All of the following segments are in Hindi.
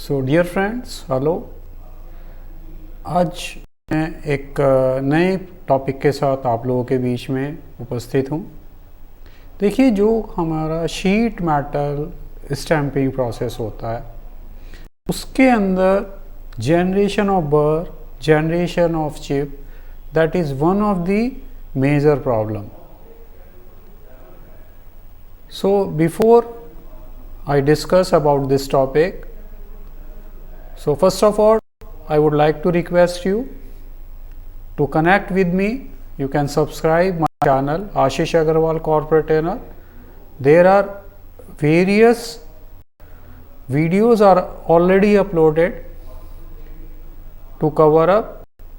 So dear friends, hello. आज मैं एक नए टॉपिक के साथ आप लोगों के बीच में उपस्थित हूँ। देखिए, जो हमारा शीट मेटल स्टैंपिंग प्रोसेस होता है, उसके अंदर generation of burr, generation of chip, that is one of the major problem. So before I discuss about this topic, so first of all I would like to request you to connect with me. You can subscribe my channel Ashish Agarwal Corporate Trainer. There are various videos are already uploaded to cover up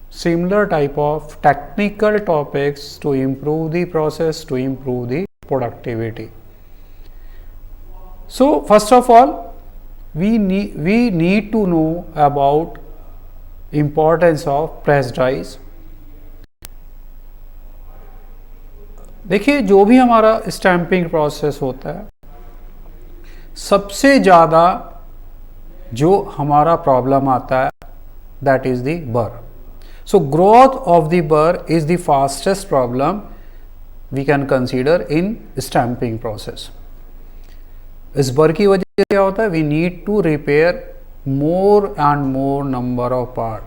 similar type of technical topics to improve the process, to improve the productivity. So first of all, we need to know about importance of press dies. देखिए, जो भी हमारा स्टैंपिंग प्रोसेस होता है, सबसे ज़्यादा जो हमारा प्रॉब्लम आता है, that is the burr. So growth of the burr is the fastest problem we can consider in stamping process. इस बर की वजह से क्या होता है, we need to repair more and more number of part.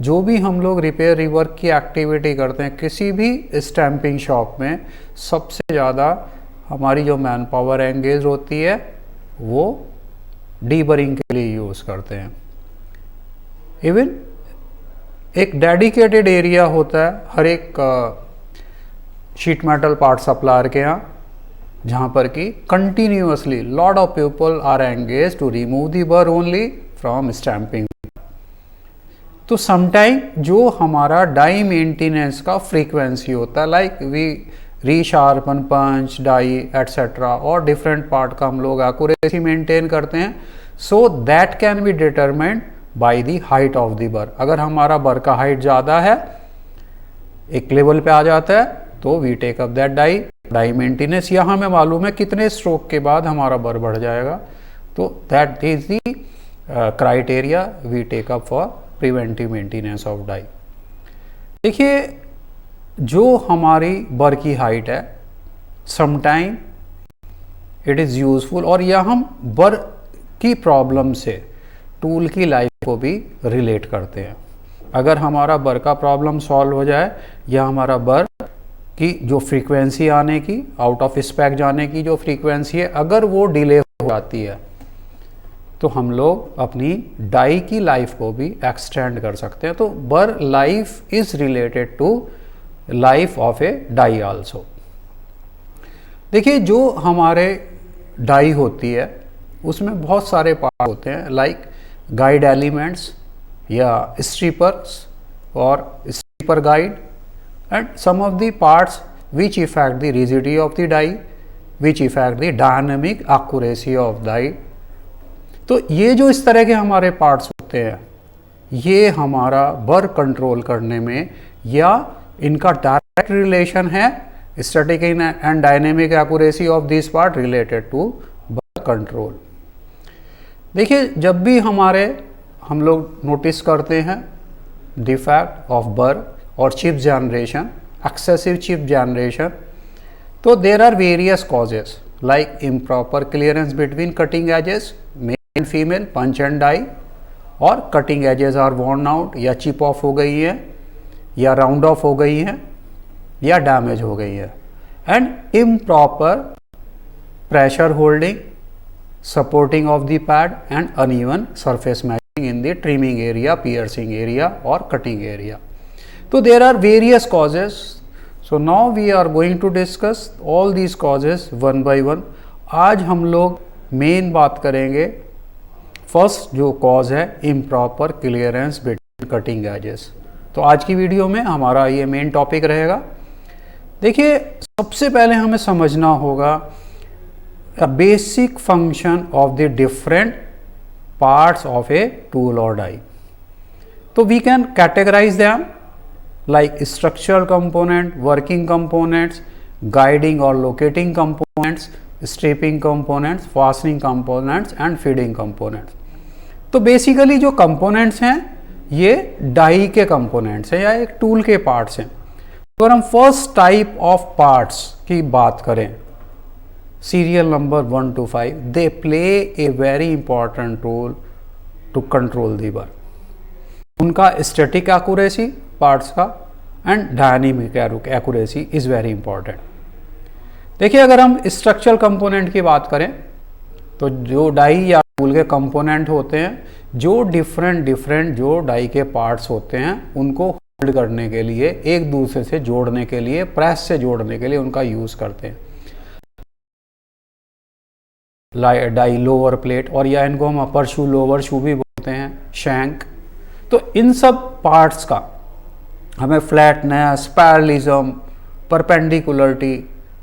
जो भी हम लोग रिपेयर रिवर्क की एक्टिविटी करते हैं किसी भी स्टैंपिंग शॉप में, सबसे ज़्यादा हमारी जो मैन पावर एंगेज होती है वो डीबरिंग के लिए यूज़ करते हैं. इवन एक डेडिकेटेड एरिया होता है हर एक शीट मेटल पार्ट सप्लायर के यहाँ, जहाँ पर कि continuously lot of people are engage to remove the burr only from stamping. तो समटाइम जो हमारा डाई मेंटेनेंस का फ्रीक्वेंसी होता है, like we resharpen punch die etcetera, और डिफरेंट पार्ट का हम लोग एक्यूरेसी मेंटेन करते हैं. So that can be determined by the height of the burr. अगर हमारा बर का हाइट ज़्यादा है, एक लेवल पे आ जाता है, तो we take up that die maintenance, या हमें मालूम है कितने स्ट्रोक के बाद हमारा बर बढ़ जाएगा, तो that is the criteria we take up for preventive maintenance of die. देखिए, जो हमारी बर की हाइट है, समटाइम इट इज़ यूजफुल, और यह हम बर की प्रॉब्लम से टूल की लाइफ को भी रिलेट करते हैं. अगर हमारा बर का प्रॉब्लम सॉल्व हो जाए, या हमारा बर की जो फ्रीक्वेंसी आने की, आउट ऑफ स्पेक जाने की जो फ्रीक्वेंसी है, अगर वो डिले हो जाती है, तो हम लोग अपनी डाई की लाइफ को भी एक्सटेंड कर सकते हैं. तो burr life is related to life of a die also. देखिए, जो हमारे डाई होती है उसमें बहुत सारे पार्ट होते हैं, लाइक गाइड एलिमेंट्स या स्ट्रीपर्स और stripper guide, and some of the parts which affect the rigidity of the die, which affect the dynamic accuracy of die. तो ये जो इस तरह के हमारे पार्ट्स होते हैं, ये हमारा बर कंट्रोल करने में, या इनका डायरेक्ट रिलेशन है static and dynamic accuracy of this part related to burr control. देखिए, जब भी हम लोग नोटिस करते हैं डिफेक्ट ऑफ बर और chip generation, excessive chip generation, तो there are various causes like improper clearance between cutting edges, male and female, punch and die, और cutting edges are worn out, या चिप ऑफ हो गई है, या राउंड ऑफ हो गई है, या डैमेज हो गई है. And improper pressure holding, supporting of the pad, and uneven surface matching in the trimming area, piercing area और cutting area. So there are various causes. So now we are going to discuss all these causes one by one. आज हम लोग मेन बात करेंगे, फर्स्ट जो कॉज है improper clearance between cutting edges. तो आज की वीडियो में हमारा ये मेन टॉपिक रहेगा. देखिए, सबसे पहले हमें समझना होगा a basic function of the different parts of a tool or die. तो we can categorize them like structural component, working components, guiding or locating components, stripping components, fastening components and feeding components. तो बेसिकली जो कंपोनेंट्स हैं ये डाई के कंपोनेंट्स हैं या एक टूल के पार्ट्स हैं। अगर हम फर्स्ट टाइप ऑफ पार्ट्स की बात करें, serial number 1 to 5, they play a very important role to control the burr. उनका स्टैटिक एक्यूरेसी पार्ट्स का and dynamic accuracy is very important. देखिए अगर हम स्ट्रक्चरल कंपोनेंट की बात करें तो जो डाई या टूल के कंपोनेंट होते हैं, जो डिफरेंट जो डाई के पार्ट्स होते हैं उनको होल्ड करने के लिए, एक दूसरे से जोड़ने के लिए, प्रेस से जोड़ने के लिए उनका यूज करते हैं। डाई लोअर प्लेट और या इनको हम अपर शू लोअर शू भी बोलते हैं, शैंक। तो इन सब पार्ट्स का हमें फ्लैटनेस, पैरेलिज्म, परपेंडिकुलरिटी,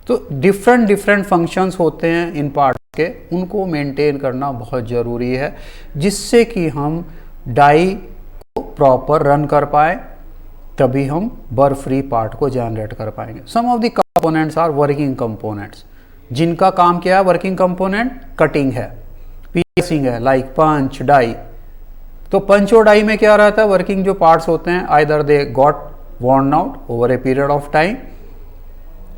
तो डिफरेंट फंक्शंस होते हैं इन पार्ट्स के, उनको मेंटेन करना बहुत ज़रूरी है जिससे कि हम डाई को प्रॉपर रन कर पाए, तभी हम बर फ्री पार्ट को जनरेट कर पाएंगे। Some of the components are working components, जिनका काम क्या है, वर्किंग कंपोनेंट कटिंग है, पियर्सिंग है, लाइक पंच, डाई। तो पंच और डाई में क्या रहता है, वर्किंग जो पार्ट्स होते हैं either they got worn out over a period of time.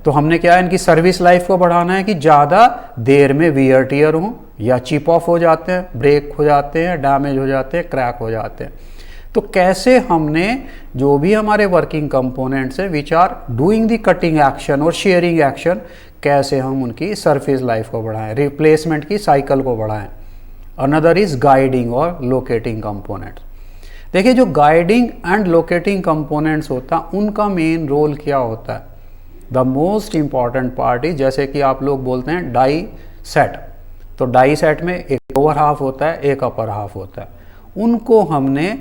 तो हमने क्या है, इनकी सर्विस लाइफ को बढ़ाना है कि ज़्यादा देर में वियर टियर हो या चिप ऑफ हो जाते हैं, ब्रेक हो जाते हैं, डैमेज हो जाते हैं, क्रैक हो जाते हैं। तो कैसे हमने जो भी हमारे वर्किंग कंपोनेंट्स हैं which are doing the cutting action और शेयरिंग एक्शन, कैसे हम उनकी सरफेस लाइफ को बढ़ाएं, रिप्लेसमेंट की साइकिल को बढ़ाएं। अनदर इज गाइडिंग और लोकेटिंग कंपोनेंट्स। देखिए जो गाइडिंग एंड लोकेटिंग कंपोनेंट्स होता है उनका मेन रोल क्या होता है, the most important part is, जैसे कि आप लोग बोलते हैं डाई सेट, तो डाई सेट में एक लोअर हाफ होता है, एक अपर हाफ होता है। उनको हमने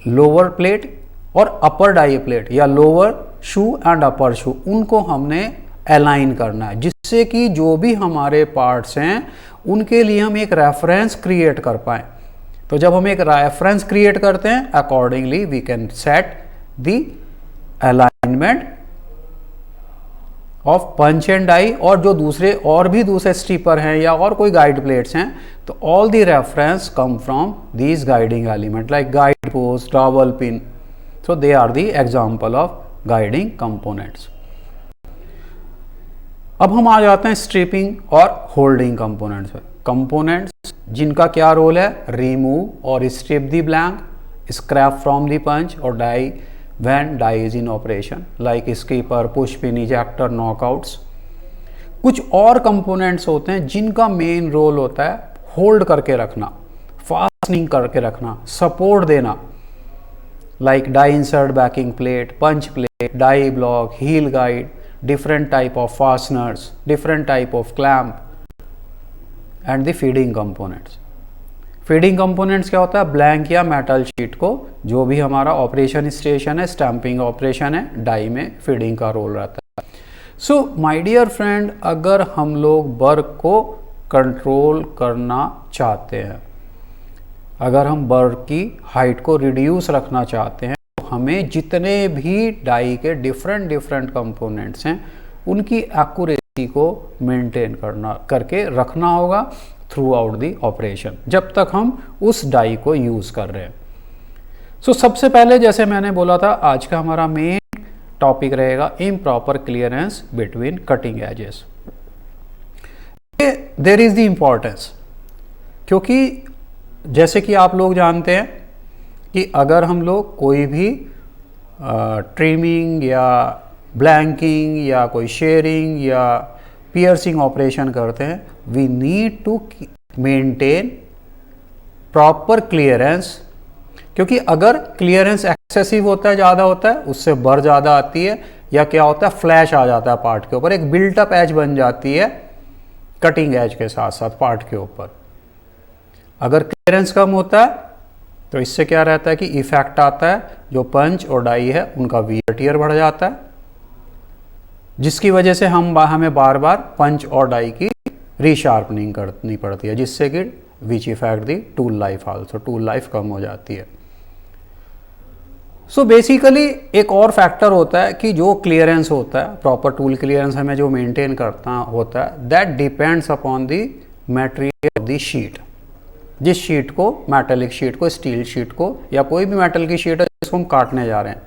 लोअर प्लेट और अपर डाई प्लेट या लोअर शू एंड अपर शू, उनको हमने अलाइन करना है जिससे कि जो भी हमारे पार्ट्स हैं उनके लिए हम एक रेफरेंस क्रिएट कर पाएँ। तो जब हम एक रेफरेंस क्रिएट करते हैं, accordingly we can set the alignment of punch and die, और जो दूसरे स्टीपर हैं या और कोई गाइड प्लेट्स हैं, तो all the reference come from these guiding element like guide post, double pin. So they are the example of guiding components. अब हम आ जाते हैं स्ट्रिपिंग और होल्डिंग कंपोनेंट्स पे। कंपोनेंट्स जिनका क्या रोल है, रिमूव और strip the blank, scrap from the punch और die when die is in operation like skipper, push pin, ejector, knockouts। कुछ और कंपोनेंट्स होते हैं जिनका मेन रोल होता है होल्ड करके रखना, फास्टनिंग करके रखना, सपोर्ट देना, like die insert backing plate, punch plate, die block, heel guide, different type of fasteners, different type of clamp and the feeding components. Feeding components क्या होता है, ब्लैंक या मेटल शीट को, जो भी हमारा ऑपरेशन स्टेशन है, स्टैंपिंग ऑपरेशन है, डाई में फीडिंग का रोल रहता है। सो माय डियर फ्रेंड, अगर हम लोग बर को कंट्रोल करना चाहते हैं, अगर हम बर की हाइट को रिड्यूस रखना चाहते हैं, तो हमें जितने भी डाई के डिफरेंट कंपोनेंट्स हैं उनकी एक्यूरेसी को मेंटेन करके रखना होगा थ्रू आउट दी ऑपरेशन, जब तक हम उस डाई को यूज़ कर रहे हैं। सो सबसे पहले जैसे मैंने बोला था, आज का हमारा मेन टॉपिक रहेगा improper clearance between cutting edges. There is the importance, क्योंकि जैसे कि आप लोग जानते हैं कि अगर हम लोग कोई भी ट्रिमिंग या ब्लैंकिंग या कोई शेयरिंग या पियर्सिंग ऑपरेशन करते हैं, we need to maintain proper clearance, क्योंकि अगर क्लियरेंस एक्सेसिव होता है, ज़्यादा होता है, उससे बर ज़्यादा आती है, या क्या होता है फ्लैश आ जाता है पार्ट के ऊपर, एक बिल्टअप एज बन जाती है कटिंग एज के साथ साथ पार्ट के ऊपर। अगर क्लियरेंस कम होता है तो इससे क्या रहता है कि इफेक्ट आता है, जो पंच और डाई है उनका वियर टियर बढ़ जाता है, जिसकी वजह से हमें बार बार पंच और डाई की रीशार्पनिंग करनी पड़ती है, जिससे कि which effect the tool life also, tool life कम हो जाती है। सो बेसिकली एक और फैक्टर होता है कि जो क्लियरेंस होता है, प्रॉपर टूल क्लियरेंस हमें जो मेंटेन करता होता है, that depends upon the material of the sheet. जिस शीट को, मेटेलिक शीट को, स्टील शीट को, या कोई भी मेटल की शीट है जिसको हम काटने जा रहे हैं,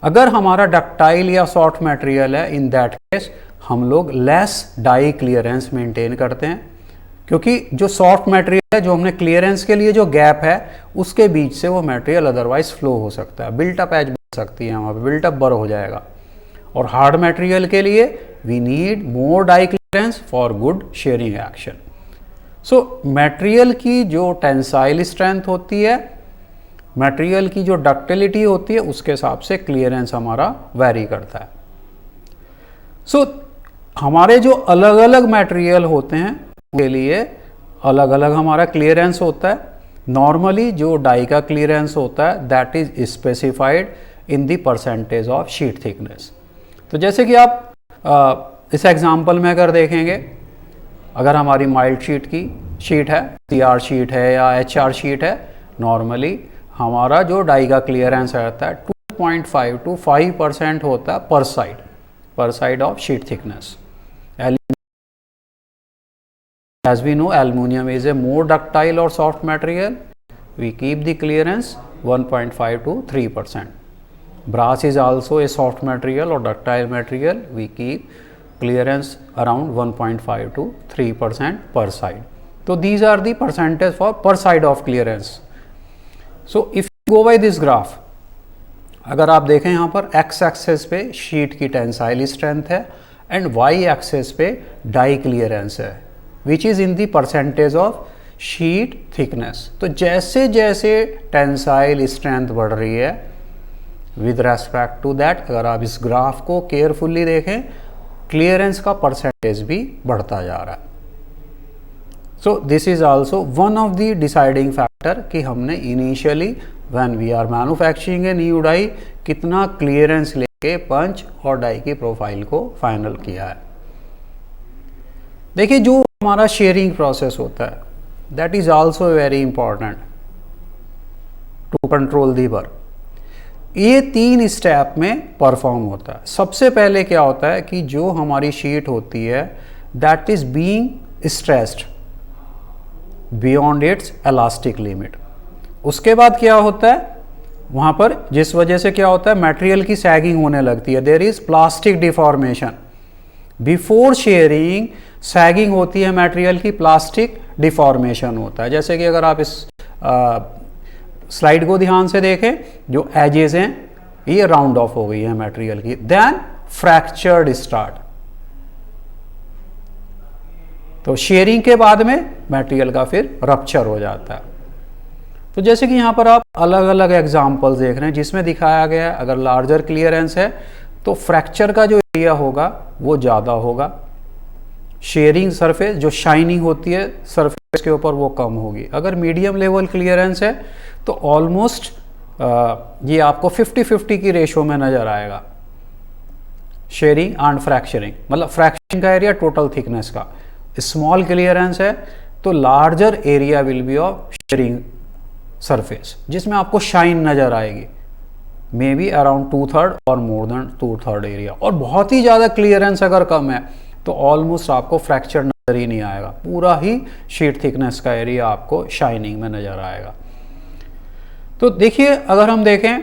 अगर हमारा डक्टाइल या सॉफ्ट मटेरियल है, इन दैट केस हम लोग लेस डाई क्लियरेंस मेंटेन करते हैं, क्योंकि जो सॉफ्ट मटेरियल है, जो हमने क्लियरेंस के लिए जो गैप है, उसके बीच से वो मटेरियल अदरवाइज फ्लो हो सकता है, बिल्टअप एज बन सकती है, वहाँ पे बिल्टअप बर हो जाएगा। और हार्ड मटेरियल के लिए we need more die clearance for good shearing action. सो मटेरियल की जो टेंसाइल स्ट्रेंथ होती है, मटेरियल की जो डक्टिलिटी होती है, उसके हिसाब से क्लियरेंस हमारा वेरी करता है। सो हमारे जो अलग अलग मटेरियल होते हैं उनके लिए अलग अलग हमारा क्लियरेंस होता है। नॉर्मली जो डाई का क्लियरेंस होता है that is specified in the percentage of sheet thickness. तो जैसे कि आप इस एग्जांपल में अगर देखेंगे, अगर हमारी माइल्ड शीट है, CR शीट है या HR शीट है, नॉर्मली हमारा जो डाई का क्लियरेंस रहता है 2.5 to 5% होता है पर side of sheet thickness. As we know, aluminium is a more ductile or soft material. We keep the clearance 1.5 to 3%. Brass is also a soft material or ductile material. We keep clearance around 1.5 to 3% per side. So these are the percentage for per side of clearance. So if you go by this graph, अगर आप देखें यहाँ पर x एक्सेस पे शीट की टेंसाइल स्ट्रेंथ है एंड y एक्सेस पे डाई क्लियरेंस है, विच is in the percentage of sheet thickness. तो जैसे जैसे टेंसाइल स्ट्रेंथ बढ़ रही है विद रेस्पेक्ट टू दैट, अगर आप इस ग्राफ को केयरफुली देखें, क्लियरेंस का परसेंटेज भी बढ़ता जा रहा है। So this is also one of the deciding factor कि हमने initially when we are manufacturing a new die कितना क्लियरेंस लेके पंच और डाई की प्रोफाइल को फाइनल किया है। देखिए, जो हमारा शेयरिंग प्रोसेस होता है that is also very important to control the burr. ये 3 स्टेप में परफॉर्म होता है। सबसे पहले क्या होता है कि जो हमारी शीट होती है that is being stressed beyond it's elastic limit. उसके बाद क्या होता है, वहाँ पर जिस वजह से क्या होता है, मटेरियल की सैगिंग होने लगती है, there is plastic deformation. Before shearing sagging होती है मटेरियल की, प्लास्टिक डिफॉर्मेशन होता है। जैसे कि अगर आप इस स्लाइड को ध्यान से देखें, जो एजेस हैं ये राउंड ऑफ हो गई है मटेरियल की, देन फ्रैक्चर्ड स्टार्ट। तो शेयरिंग के बाद में मटेरियल का फिर रप्चर हो जाता है। तो जैसे कि यहाँ पर आप अलग अलग एग्जाम्पल्स देख रहे हैं जिसमें दिखाया गया है, अगर लार्जर क्लियरेंस है तो फ्रैक्चर का जो एरिया होगा वो ज़्यादा होगा, शेयरिंग सरफेस जो शाइनिंग होती है सरफेस के ऊपर वो कम होगी। अगर मीडियम लेवल क्लियरेंस है तो ऑलमोस्ट ये आपको 50-50 की रेशो में नज़र आएगा, शेयरिंग एंड फ्रैक्चरिंग, मतलब फ्रैक्चरिंग का एरिया टोटल थिकनेस का। स्मॉल क्लियरेंस है तो larger area will be of sharing surface, जिसमें आपको शाइन नज़र आएगी, मे बी अराउंड 2/3 और मोर देन 2/3 एरिया। और बहुत ही ज़्यादा क्लियरेंस अगर कम है तो ऑलमोस्ट आपको फ्रैक्चर नज़र ही नहीं आएगा, पूरा ही शीट थिकनेस का एरिया आपको शाइनिंग में नज़र आएगा। तो देखिए, अगर हम देखें,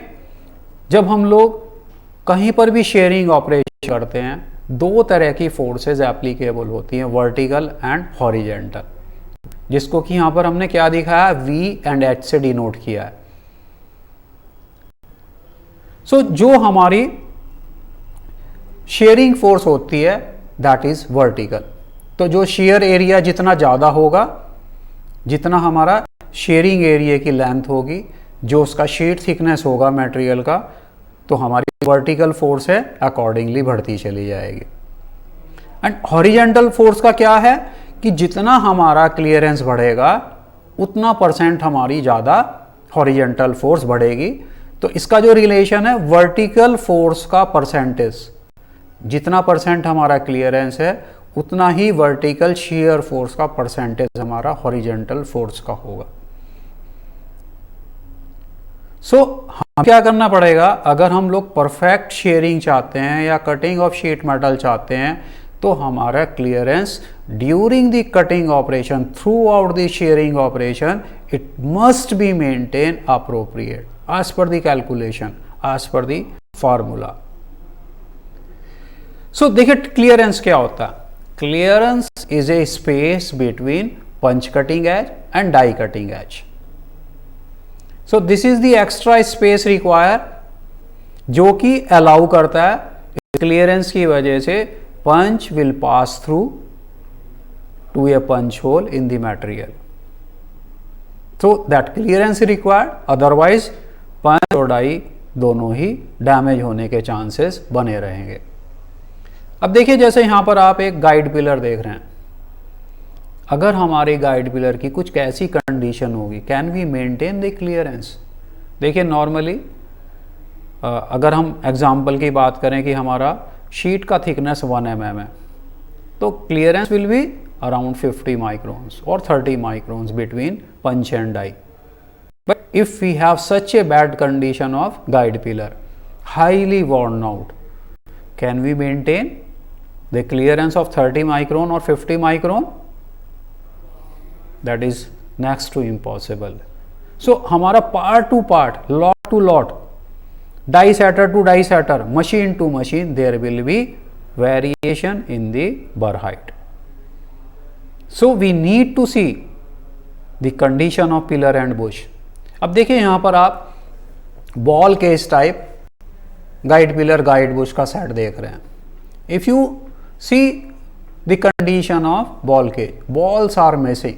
जब हम लोग कहीं पर भी शेयरिंग ऑपरेशन करते हैं, 2 तरह की फोर्सेस एप्लीकेबल होती हैं, वर्टिकल एंड हॉरिजेंटल, जिसको कि यहाँ पर हमने क्या दिखाया, V एंड H से डिनोट किया है। सो जो हमारी शेयरिंग फोर्स होती है दैट इज वर्टिकल। तो जो शेयर एरिया जितना ज़्यादा होगा, जितना हमारा शेयरिंग एरिया की लेंथ होगी, जो उसका शीट थिकनेस होगा मटेरियल का, तो हमारी वर्टिकल फोर्स है अकॉर्डिंगली बढ़ती चली जाएगी। एंड हॉरिजेंटल फोर्स का क्या है कि जितना हमारा क्लियरेंस बढ़ेगा उतना % हमारी ज़्यादा हॉरिजेंटल फोर्स बढ़ेगी। तो इसका जो रिलेशन है वर्टिकल फोर्स का परसेंटेज, जितना % हमारा क्लियरेंस है उतना ही वर्टिकल शेयर फोर्स का परसेंटेज हमारा हॉरिजेंटल फोर्स का होगा। सो हमें क्या करना पड़ेगा, अगर हम लोग परफेक्ट शेयरिंग चाहते हैं या कटिंग ऑफ शीट मेटल चाहते हैं, तो हमारा clearance during the cutting operation throughout the shearing operation it must be maintain appropriate as per the calculation, as per the formula. So देखिए क्लियरेंस क्या होता है। Clearance is a space between punch cutting edge and die cutting edge. So this is the extra space require जो कि अलाउ करता है क्लियरेंस की वजह से punch will pass through to a punch hole in the material. So that clearance required, otherwise punch और डाई दोनों ही डैमेज होने के चांसेस बने रहेंगे। अब देखिए जैसे यहां पर आप एक गाइड पिलर देख रहे हैं, अगर हमारे गाइड पिलर की कुछ कैसी कंडीशन होगी, can we maintain the clearance. देखिए नॉर्मली अगर हम एग्जाम्पल की बात करें कि हमारा शीट का थिकनेस 1 mm है, तो clearance will be around 50 microns और 30 microns between punch and die. But if we have such a bad condition of guide pillar, highly worn out, can we maintain the clearance of 30 micron or 50 micron? That is next to impossible. So हमारा part to part, lot to lot, die setter to die setter, machine to machine, there will be variation in the burr height. So we need to see the condition of pillar and bush. अब देखिए यहाँ पर आप ball cage type guide pillar guide bush का सेट देख रहे हैं। If you see the condition of ball cage, balls are missing.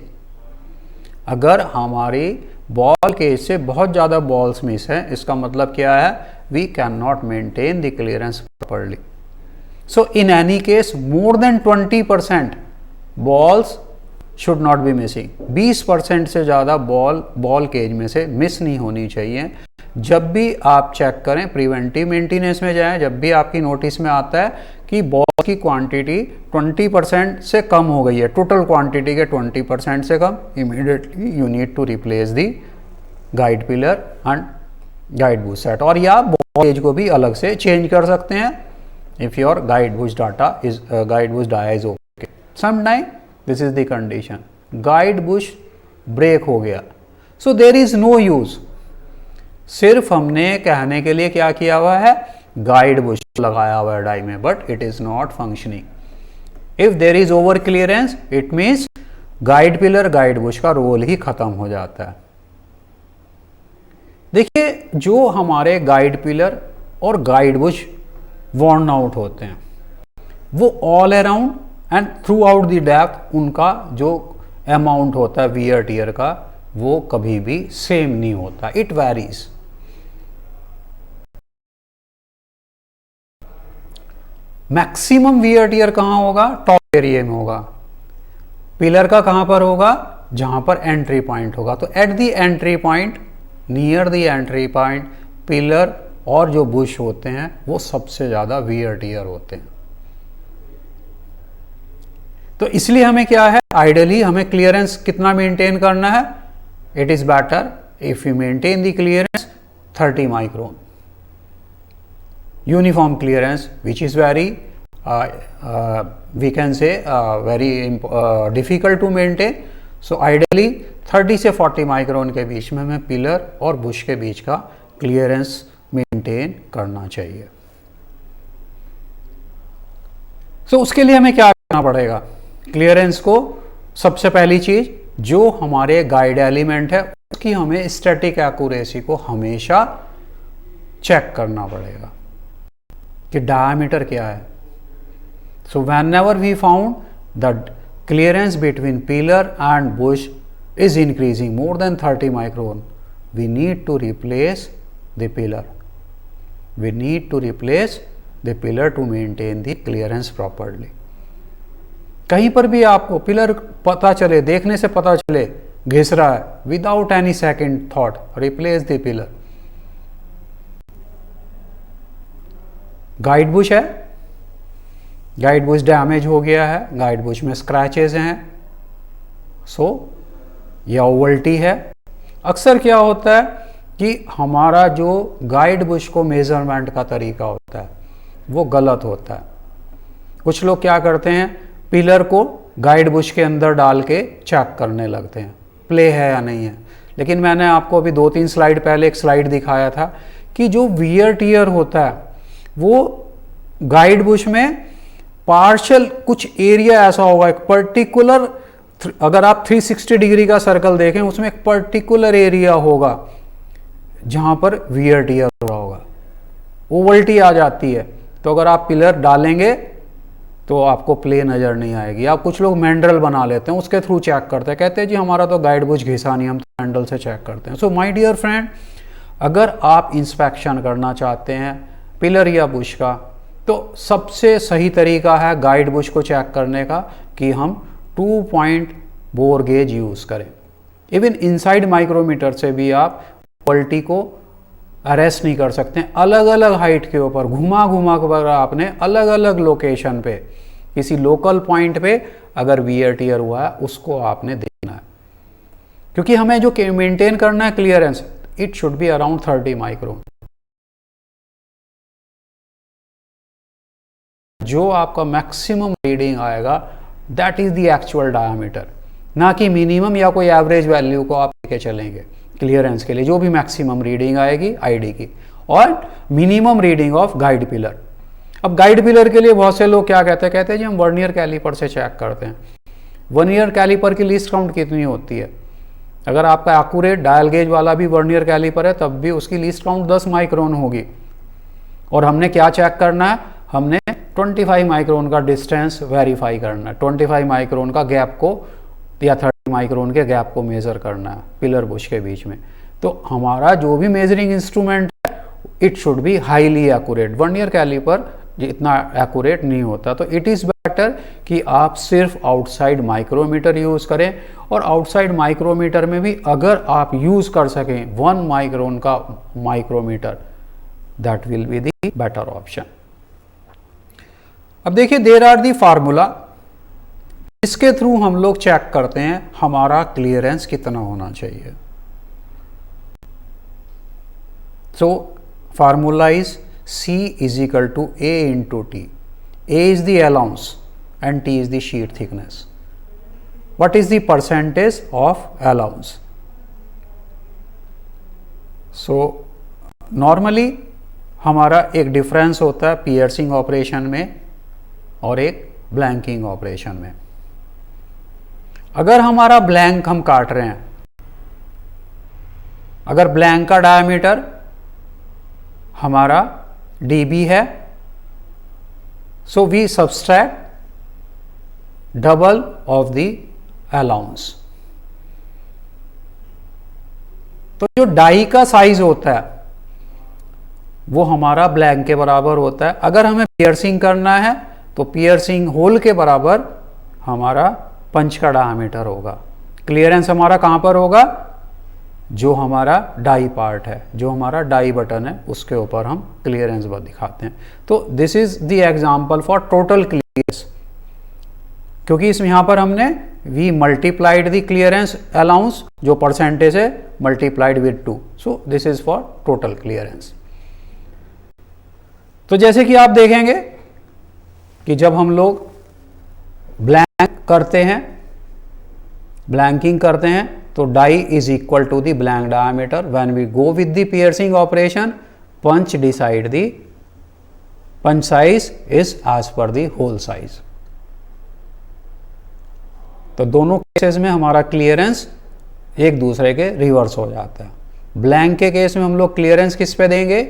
अगर हमारी बॉल केज से बहुत ज़्यादा बॉल्स मिस है, इसका मतलब क्या है, we can not maintain the clearance properly. So in any case more than 20% balls should not be missing. 20% से ज़्यादा बॉल केज में से मिस नहीं होनी चाहिए। जब भी आप चेक करें, प्रिवेंटिव मेंटेनेंस में जाएं, जब भी आपकी नोटिस में आता है कि बॉल की क्वांटिटी 20% से कम हो गई है, टोटल क्वांटिटी के 20% से कम, immediately you need to replace the guide pillar and guide bush set. और या बॉल केज को भी अलग से चेंज कर सकते हैं if your guide bush dia is okay. Sometime this is the condition, guide bush break हो गया, so there is no use. सिर्फ हमने कहने के लिए क्या किया हुआ है, गाइड बुश लगाया हुआ है डाई में, but it is not functioning. If there is over clearance it means guide pillar guide bush का रोल ही खत्म हो जाता है। देखिए जो हमारे गाइड पिलर और गाइड बुश वॉर्न आउट होते हैं, वो all around and throughout the depth उनका जो अमाउंट होता है वियर टियर का, वो कभी भी सेम नहीं होता, it varies. Maximum wear tear कहां होगा, टॉप एरिया में होगा। पिलर का कहां पर होगा, जहां पर एंट्री पॉइंट होगा। तो at the entry point, near the entry point, pillar और जो बुश होते हैं वो सबसे ज़्यादा वियर टियर होते हैं। तो इसलिए हमें क्या है, आइडियली हमें क्लियरेंस कितना मेंटेन करना है, it is better if you maintain the clearance 30 micron. Uniform clearance which is very we can say very difficult to maintain. So ideally 30 से 40 माइक्रोन के बीच में हमें पिलर और बुश के बीच का क्लियरेंस मेंटेन करना चाहिए। सो उसके लिए हमें क्या करना पड़ेगा, क्लियरेंस को सबसे पहली चीज जो हमारे गाइड एलिमेंट है उसकी हमें स्टैटिक एक्यूरेसी को हमेशा चेक करना पड़ेगा कि डायमीटर क्या है। So whenever we found the clearance between pillar and bush is increasing more than 30 micron, we need to replace the pillar. We need to replace the pillar to maintain the clearance properly. कहीं पर भी आपको पिलर पता चले, देखने से पता चले घिस रहा है, without any second thought replace the pillar. Guide Bush है, गाइड बुश डैमेज हो गया है, गाइड बुश में स्क्रैचेस हैं, सो या ओवल्टी है। अक्सर क्या होता है कि हमारा जो गाइड बुश को मेजरमेंट का तरीका होता है वो गलत होता है। कुछ लोग क्या करते हैं, पिलर को गाइड बुश के अंदर डाल के चेक करने लगते हैं प्ले है या नहीं है। लेकिन मैंने आपको अभी 2-3 स्लाइड पहले एक स्लाइड दिखाया था कि जो वियर टियर होता है वो गाइड बुश में पार्शियल कुछ एरिया ऐसा होगा, एक पर्टिकुलर, अगर आप 360 डिग्री का सर्कल देखें उसमें एक पर्टिकुलर एरिया होगा जहां पर वियर टियर हो रहा होगा, ओवल्टी आ जाती है। तो अगर आप पिलर डालेंगे तो आपको प्ले नज़र नहीं आएगी। आप कुछ लोग मैंडल बना लेते हैं, उसके थ्रू चेक करते हैं, कहते हैं जी हमारा तो गाइड बुश घिसा नहीं, हम तो मैंडल से चेक करते हैं। सो माय डियर फ्रेंड, अगर आप इंस्पेक्शन करना चाहते हैं पिलर या बुश का, तो सबसे सही तरीका है गाइड बुश को चेक करने का कि हम 2 पॉइंट बोर गेज यूज़ करें। इवन इनसाइड माइक्रोमीटर से भी आप क्वालिटी को अरेस्ट नहीं कर सकते। अलग अलग हाइट के ऊपर घुमा घुमा कर आपने अलग अलग लोकेशन पे किसी लोकल पॉइंट पे अगर वियर टियर हुआ है उसको आपने देखना है, क्योंकि हमें जो मेंटेन करना है clearance, it should be around 30 micron. जो आपका मैक्सिमम रीडिंग आएगा that is the actual diameter, ना कि मिनिमम या कोई एवरेज वैल्यू को आप लेके चलेंगे क्लियरेंस के लिए। जो भी मैक्सिमम रीडिंग आएगी आईडी की, और minimum reading of guide pillar. अब गाइड पिलर के लिए बहुत से लोग क्या कहते हैं जी हम वर्नियर कैलिपर से चेक करते हैं। वर्नियर कैलिपर की लीस्ट काउंट कितनी होती है? अगर आपका एक्यूरेट डायल गेज वाला भी वर्नियर कैलिपर है तब भी उसकी लीस्ट काउंट 10 माइक्रोन होगी। और हमने क्या चेक करना है, हमने 25 माइक्रोन का डिस्टेंस वेरीफाई करना है, 25 माइक्रोन का गैप को या 30 माइक्रोन के गैप को मेजर करना है पिलर बुश के बीच में। तो हमारा जो भी मेजरिंग इंस्ट्रूमेंट है it should be highly accurate. Vernier caliper इतना एक्यूरेट नहीं होता, तो इट इज़ बेटर कि आप सिर्फ आउटसाइड माइक्रोमीटर यूज़ करें। और आउटसाइड माइक्रोमीटर में भी अगर आप यूज़ कर सकें 1 माइक्रोन का micrometer, that will be the better option. अब देखिए देयर आर दी फार्मूला, इसके थ्रू हम लोग चेक करते हैं हमारा क्लियरेंस कितना होना चाहिए। So formula is C is equal to A into T. A is the allowance and T is the sheet thickness. What is the percentage of allowance? So normally हमारा एक डिफरेंस होता है पियर्सिंग ऑपरेशन में और एक ब्लैंकिंग ऑपरेशन में। अगर हमारा ब्लैंक हम काट रहे हैं, अगर ब्लैंक का डायमीटर हमारा dB है, so we subtract double of the allowance. तो जो डाई का साइज होता है वो हमारा ब्लैंक के बराबर होता है। अगर हमें पियर्सिंग करना है तो पियर्सिंग होल के बराबर हमारा पंच का डायमीटर होगा। क्लियरेंस हमारा कहां पर होगा? जो हमारा डाई पार्ट है, जो हमारा डाई बटन है, उसके ऊपर हम क्लियरेंस दिखाते हैं। तो this is the example for total clearance, क्योंकि इसमें यहां पर हमने we multiplied the clearance allowance, जो परसेंटेज है, multiplied with 2। So this is for total clearance. तो जैसे कि आप देखेंगे कि जब हम लोग ब्लैंक करते हैं, ब्लैंकिंग करते हैं, तो die is equal to the blank diameter. When we go with the piercing operation, punch decide the punch size is as per the hole size. तो दोनों केसेस में हमारा क्लियरेंस एक दूसरे के रिवर्स हो जाता है। ब्लैंक के केस में हम लोग क्लियरेंस किस पे देंगे?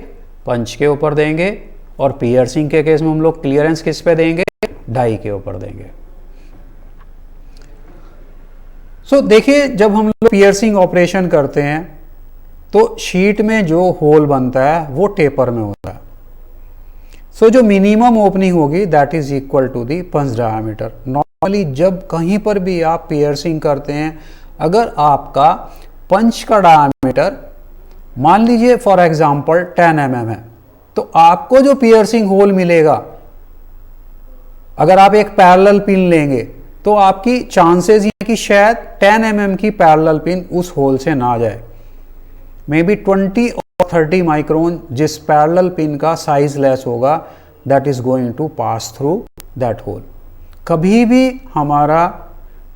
पंच के ऊपर देंगे। और पियर्सिंग के केस में हम लोग क्लियरेंस किस पे देंगे? डाई के ऊपर देंगे। सो देखिए जब हम लोग पियर्सिंग ऑपरेशन करते हैं तो शीट में जो होल बनता है वो टेपर में होता है। सो जो मिनिमम ओपनिंग होगी that is equal to the punch diameter. Normally जब कहीं पर भी आप पियर्सिंग करते हैं, अगर आपका पंच का डायमीटर मान लीजिए फॉर एग्जांपल 10 mm है, तो आपको जो पियर्सिंग होल मिलेगा, अगर आप एक पैरेलल पिन लेंगे तो आपकी चांसेस ये कि शायद 10 mm की पैरेलल पिन उस होल से ना जाए। मे बी 20 और 30 माइक्रोन जिस पैरेलल पिन का साइज लेस होगा that is going to pass through that hole. कभी भी हमारा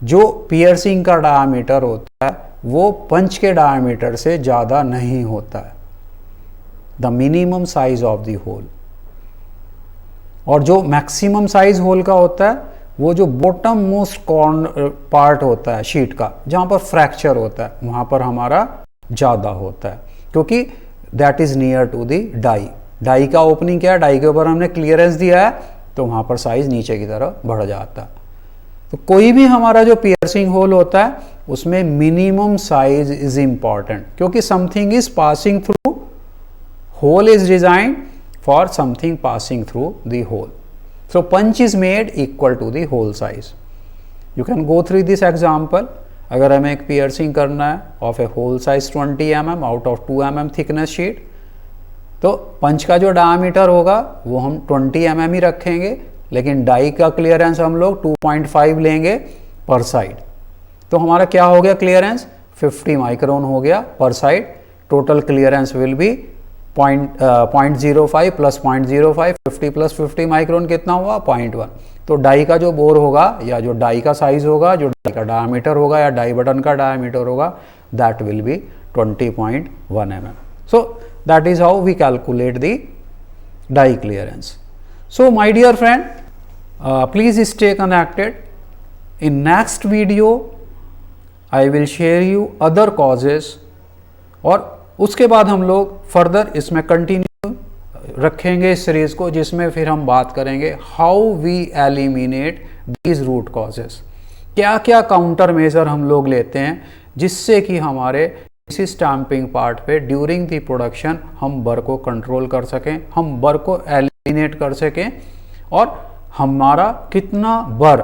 जो पियर्सिंग का डायमीटर होता है वो पंच के डायमीटर से ज़्यादा नहीं होता है, the minimum size of the hole. और जो मैक्सिमम साइज होल का होता है वो जो बॉटम मोस्ट कॉर्नर पार्ट होता है शीट का, जहाँ पर फ्रैक्चर होता है, वहाँ पर हमारा ज़्यादा होता है, क्योंकि that is near to the die. Die का ओपनिंग क्या है, डाई के ऊपर हमने क्लियरेंस दिया है तो वहाँ पर साइज नीचे की तरफ बढ़ जाता है। तो कोई भी हमारा जो पियर्सिंग होल होता है उसमें मिनिमम साइज इज इंपॉर्टेंट, क्योंकि something is passing through, hole is designed for something passing through the hole. So punch is made equal to the hole size. You can go through this example. अगर हमें एक piercing करना है of a hole size 20 mm out of 2 mm thickness sheet, तो पंच का जो diameter होगा वो हम 20 mm ही रखेंगे, लेकिन डाई का क्लियरेंस हम लोग 2.5 लेंगे पर साइड। तो हमारा क्या हो गया क्लियरेंस, 50 माइक्रोन हो गया पर side. Total clearance will B 0.05 plus 0.05, 50 plus 50 micron कितना हुआ 0.1। तो डाई का जो बोर होगा या जो डाई का साइज होगा, जो डाई का डायमीटर होगा या डाई बटन का डायमीटर होगा, that will B 20.1 mm. So that is how we calculate the die clearance. So my dear friend, please stay connected. In next video I will share you other causes, और उसके बाद हम लोग फर्दर इसमें कंटिन्यू रखेंगे इस सीरीज को, जिसमें फिर हम बात करेंगे how we eliminate these root causes. क्या क्या काउंटर मेजर हम लोग लेते हैं जिससे कि हमारे इसी स्टैंपिंग पार्ट पे ड्यूरिंग द प्रोडक्शन हम बर को कंट्रोल कर सकें, हम बर को एलिमिनेट कर सकें, और हमारा कितना बर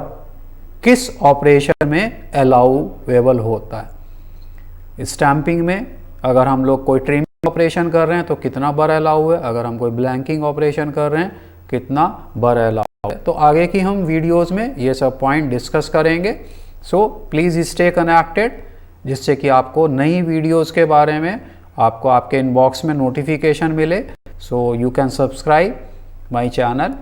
किस ऑपरेशन में अलाउएबल होता है। स्टैंपिंग में अगर हम लोग कोई ट्रिमिंग ऑपरेशन कर रहे हैं तो कितना बर अलाउ है, अगर हम कोई ब्लैंकिंग ऑपरेशन कर रहे हैं कितना बर अलाउ है। तो आगे की हम वीडियोस में ये सब पॉइंट डिस्कस करेंगे। सो प्लीज़ स्टे कनेक्टेड, जिससे कि आपको नई वीडियोस के बारे में आपको आपके इनबॉक्स में नोटिफिकेशन मिले। So you can subscribe my channel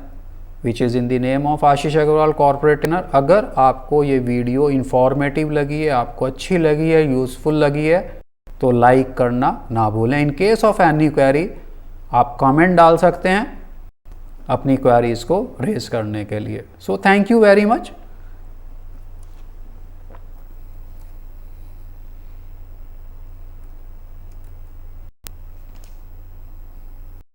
which is in the name of Ashish Agarwal corporate trainer. अगर आपको ये वीडियो इंफॉर्मेटिव लगी है, आपको अच्छी लगी है, यूज़फुल लगी है, तो लाइक करना ना भूलें। In case of any query आप कमेंट डाल सकते हैं अपनी क्वेरीज को रेज करने के लिए। So thank you very much.